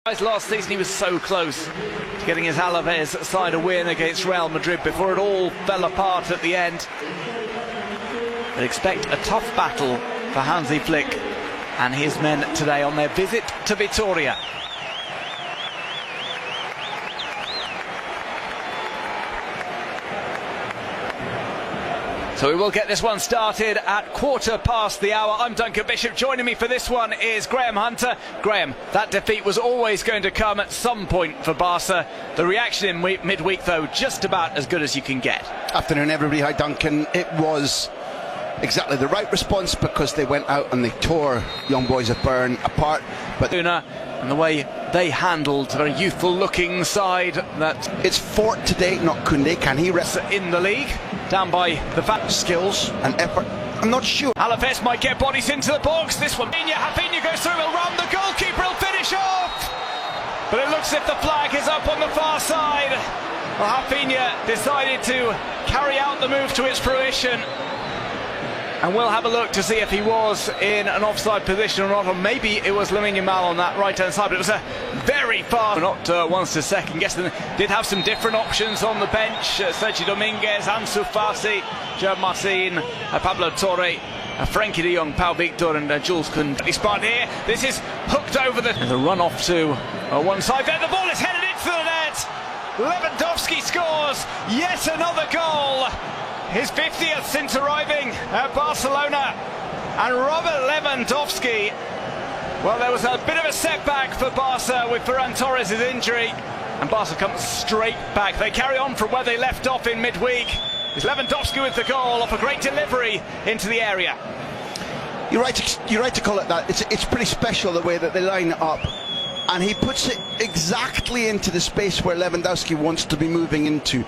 Last season he was so close to getting his Alaves side a win against Real Madrid before it all fell apart at the end. But expect a tough battle for Hansi Flick and his men today on their visit to Vitoria. So we will get this one started at 1:15 the hour. I'm Duncan Bishop. Joining me for this one is Graham Hunter. Graham, that defeat was always going to come at some point for Barca. The reaction in midweek, though, just about as good as you can get. Afternoon, everybody. Hi, Duncan. It was exactly the right response because they went out and they tore young boys of Bern apart. But and the way they handled a very youthful-looking side that it's Fort today, not Koundé. Can he rest in the league? Down by the skills and effort. I'm not sure. Alaves might get bodies into the box. This one, Rafinha goes through. He'll run. The goalkeeper will finish off. But it looks as if the flag is up on the far side. Well, Rafinha decided to carry out the move to its fruition. And we'll have a look to see if he was in an offside position or not, or maybe it was Lamine Yamal on that right-hand side. But it was a very fast, not once to second guess. Did have some different options on the bench. Sergio Dominguez, Ansu Fati, Gerard Martin, Pablo Torre, Frankie de Jong, Pau Victor and Jules Koundé. Spot here. This is hooked over the run off to one side. There the ball is headed into the net. Lewandowski scores yet another goal. His 50th since arriving at Barcelona. And Robert Lewandowski, well, there was a bit of a setback for Barca with Ferran Torres' injury, and Barca comes straight back. They carry on from where they left off in midweek. It's Lewandowski with the goal off a great delivery into the area. You're right to call it that. It's pretty special the way that they line it up, and he puts it exactly into the space where Lewandowski wants to be moving into.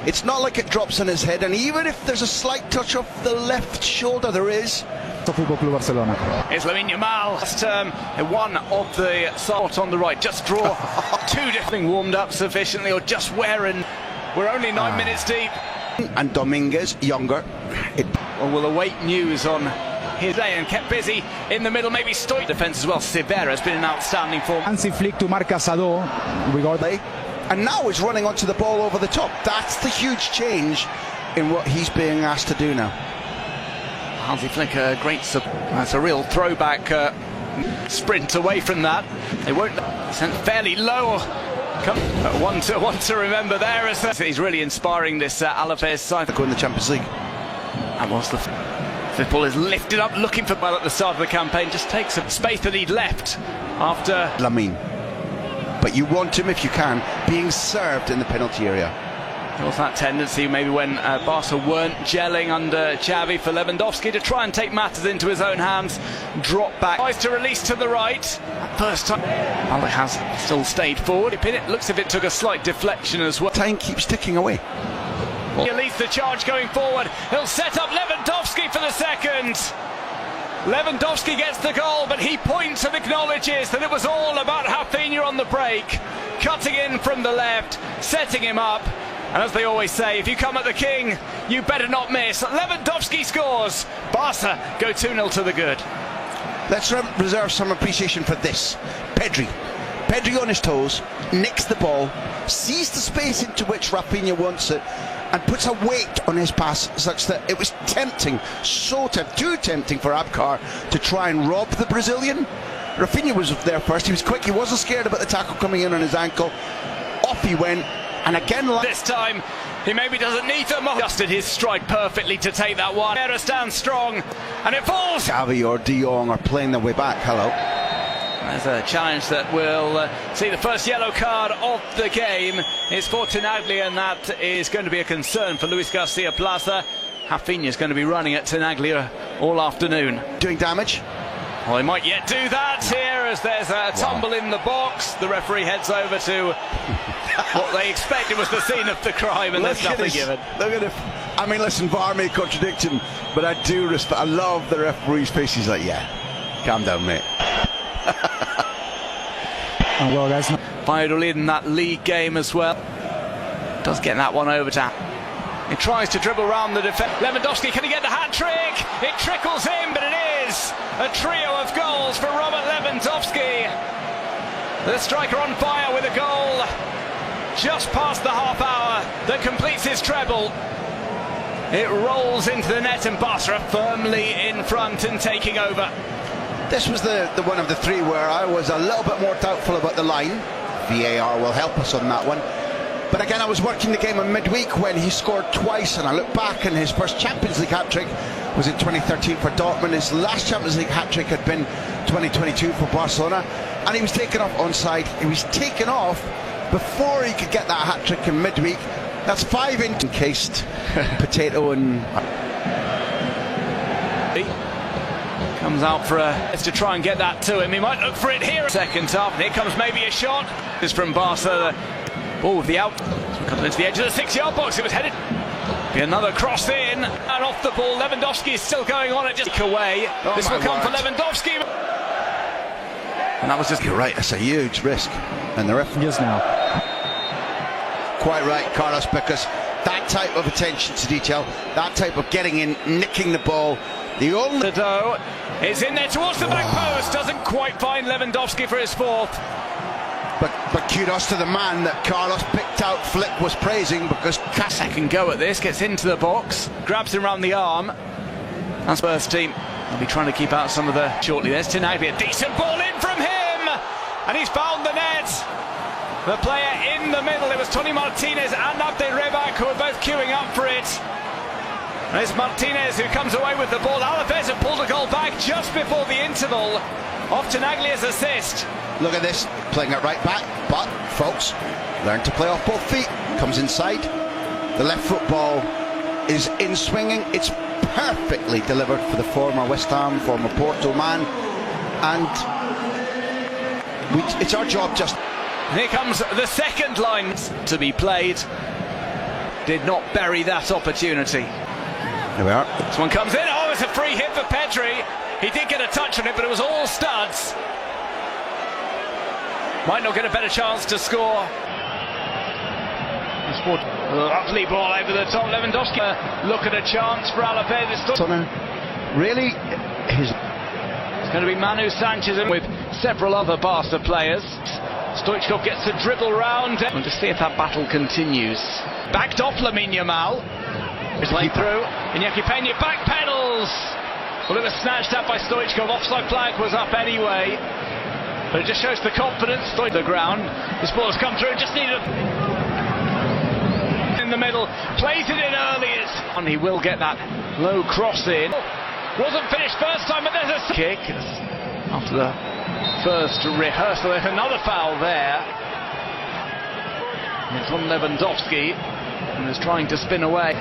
It's not like it drops on his head, and even if there's a slight touch off the left shoulder, there is. Plz Barcelona. It's Lamine Yamal. Last term, one of the salt on the right. Just draw two different warmed up sufficiently, or just wearing. We're only 9 minutes deep. And Dominguez, younger. Well, we'll await news on his day, and kept busy in the middle. Maybe Stoy defence as well. Severa has been an outstanding form. Hansi Flick to Marc Casado. And now he's running onto the ball over the top. That's the huge change in what he's being asked to do now. Hansi Flick, a great that's a real throwback sprint away from that. They won't sent fairly low. One to remember there as he's really inspiring this Alaves side. Go in the Champions League. And whilst the ball is lifted up, looking for ball at the start of the campaign, just takes some space that he'd left after Lamine. But you want him, if you can, being served in the penalty area. There was that tendency maybe when Barca weren't gelling under Xavi for Lewandowski to try and take matters into his own hands, drop back, tries to release to the right. First time, well, it has still stayed forward. It looks as if it took a slight deflection as well. Time keeps ticking away. He leads the charge going forward. He'll set up Lewandowski for the second. Lewandowski gets the goal, but he points and acknowledges that it was all about Rafinha on the break, cutting in from the left, setting him up. And as they always say, if you come at the king, you better not miss. Lewandowski scores. Barca go 2-0 to the good. Let's reserve some appreciation for this. Pedri on his toes, nicks the ball, sees the space into which Rafinha wants it, and puts a weight on his pass such that it was tempting, too tempting for Abkar to try and rob the Brazilian. Rafinha was there first. He was quick. He wasn't scared about the tackle coming in on his ankle. Off he went. And again, this time, he maybe doesn't need to adjusted his stride perfectly to take that one. Ferreira stands strong, and it falls. Xavi or De Jong are playing their way back. Hello. There's a challenge that will see the first yellow card of the game. It's for Tenaglia, and that is going to be a concern for Luis Garcia Plaza. Rafinha is going to be running at Tenaglia all afternoon. Doing damage? Well, he might yet do that here as there's a tumble in the box. The referee heads over to what they expected was the scene of the crime, and there's nothing given. Look at it. I mean, listen, VAR may contradict him, but I do respect. I love the referee's face. He's like, yeah, calm down, mate. Well, guys, Valladolid in that league game as well. Does get that one over to. He tries to dribble around the defence. Lewandowski, can he get the hat-trick? It trickles in, but it is a trio of goals for Robert Lewandowski. The striker on fire with a goal just past the half hour that completes his treble. It rolls into the net and Barca firmly in front and taking over. This was the one of the three where I was a little bit more doubtful about the line. VAR will help us on that one. But again, I was working the game on midweek when he scored twice, and I look back and his first Champions League hat-trick was in 2013 for Dortmund. His last Champions League hat-trick had been 2022 for Barcelona, and he was taken off onside. He was taken off before he could get that hat-trick in midweek. That's 5 encased potato and... Comes out for to try and get that to him. He might look for it here. Second half, and here comes maybe a shot. This is from Barca. The ball with the out. Comes into the edge of the 6-yard box. It was headed. Be another cross in and off the ball. Lewandowski is still going on it, just away. Oh, this will come word. for Lewandowski. And that was just... You're right, that's a huge risk. And the ref... Yes, now. Quite right, Carlos, because that type of attention to detail, that type of getting in, nicking the ball, the only... Doe is in there towards the back post. Doesn't quite find Lewandowski for his fourth. But kudos to the man that Carlos picked out. Flick was praising because Second go at this, gets into the box, grabs him around the arm. That's first team. They'll be trying to keep out some of the shortly. There's Tinagli, a decent ball in from him, and he's found the net. The player in the middle, it was Tony Martinez and Abde Rebak who were both queuing up for it. And it's Martinez who comes away with the ball. Alaves have pulled a goal back just before the interval. Off Tinagli's assist. look at this, playing it right back, but folks, learn to play off both feet. Comes inside, the left foot ball is in swinging. It's perfectly delivered for the former West Ham, former Porto man, and it's our job just... And here comes the second line to be played. Did not bury that opportunity. There we are. This one comes in. Oh, it's a free hit for Pedri. He did get a touch on it, but it was all studs. Might not get a better chance to score. Lovely ball over the top. Lewandowski. Look at a chance for Alaves. Really, It's going to be Manu Sanchez with several other Barca players. Stoichkov gets to dribble round. And to see if that battle continues. Backed off Lamine Yamal. He's laid through. Iñaki Peña back pedals. Well, it was snatched up by Stoichkov. Offside flag was up anyway. But it just shows the confidence. The ground. This ball has come through. Just needed in the middle. Plays it in early. And he will get that low cross in. Wasn't finished first time, but there's a kick. After the first rehearsal, there's another foul there. And it's on Lewandowski, and is trying to spin away.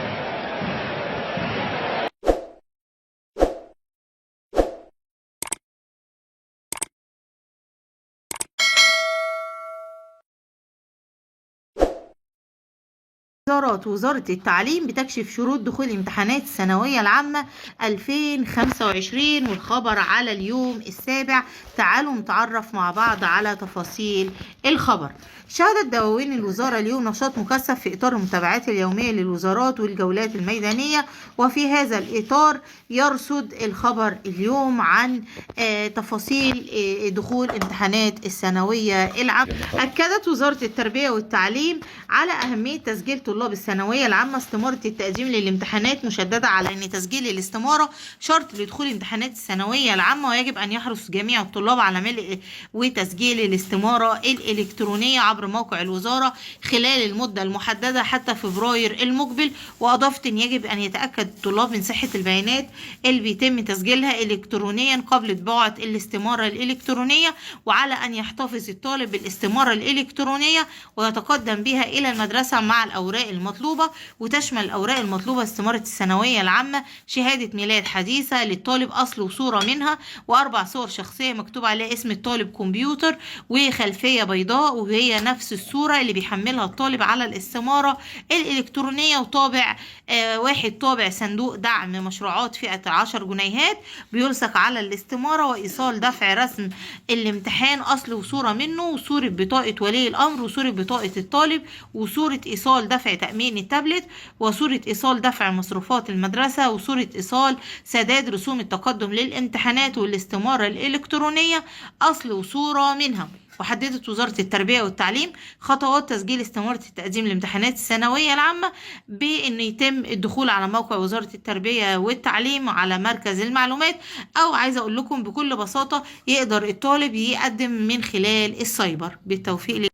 وزارة التعليم بتكشف شروط دخول امتحانات الثانوية العامة 2025 والخبر على اليوم السابع. تعالوا نتعرف مع بعض على تفاصيل الخبر. شهدت دواوين الوزارة اليوم نشاط مكثف في إطار المتابعات اليومية للوزارات والجولات الميدانية، وفي هذا الإطار يرصد الخبر اليوم عن تفاصيل دخول امتحانات الثانوية العامة. أكدت وزارة التربية والتعليم على أهمية تسجيل طلاب الثانوية العامة استمارة التقديم للامتحانات، مشددة على أن تسجيل الاستمارة شرط لدخول امتحانات الثانوية العامة، ويجب أن يحرص جميع الطلاب على ملء وتسجيل الاستمارة الإلكترونية عبر موقع الوزارة خلال المدة المحددة حتى فبراير المقبل. وأضافت أن يجب أن يتأكد الطلاب من صحة البيانات اللي بيتم تسجيلها إلكترونيا قبل طباعة الاستمارة الإلكترونية، وعلى أن يحتفظ الطالب بالاستمارة الإلكترونية ويتقدم بها إلى المدرسة مع الأوراق المطلوبة، وتشمل الأوراق المطلوبة استمارة الثانوية العامة، شهادة ميلاد حديثة للطالب أصل وصورة منها، و4 صور شخصية مكتوب عليها اسم الطالب كمبيوتر، وخلفية بيضاء وهي نفس الصورة اللي بيحملها الطالب على الاستمارة الإلكترونية، وطابع واحد طابع صندوق دعم مشروعات فئة 10 جنيهات بيلصق على الاستمارة، وإيصال دفع رسم الامتحان أصل وصورة منه، وصورة بطاقة ولي الأمر، وصورة بطاقة الطالب، وصورة إيصال دفع تأمين التابلت، وصورة إيصال دفع مصروفات المدرسة، وصورة إيصال سداد رسوم التقدم للامتحانات والاستمارة الإلكترونية أصل وصورة منها. وحددت وزارة التربية والتعليم خطوات تسجيل استمارة التقديم لامتحانات الثانوية العامة بأن يتم الدخول على موقع وزارة التربية والتعليم على مركز المعلومات، أو عايزة أقول لكم بكل بساطة يقدر الطالب يقدم من خلال السايبر. بالتوفيق.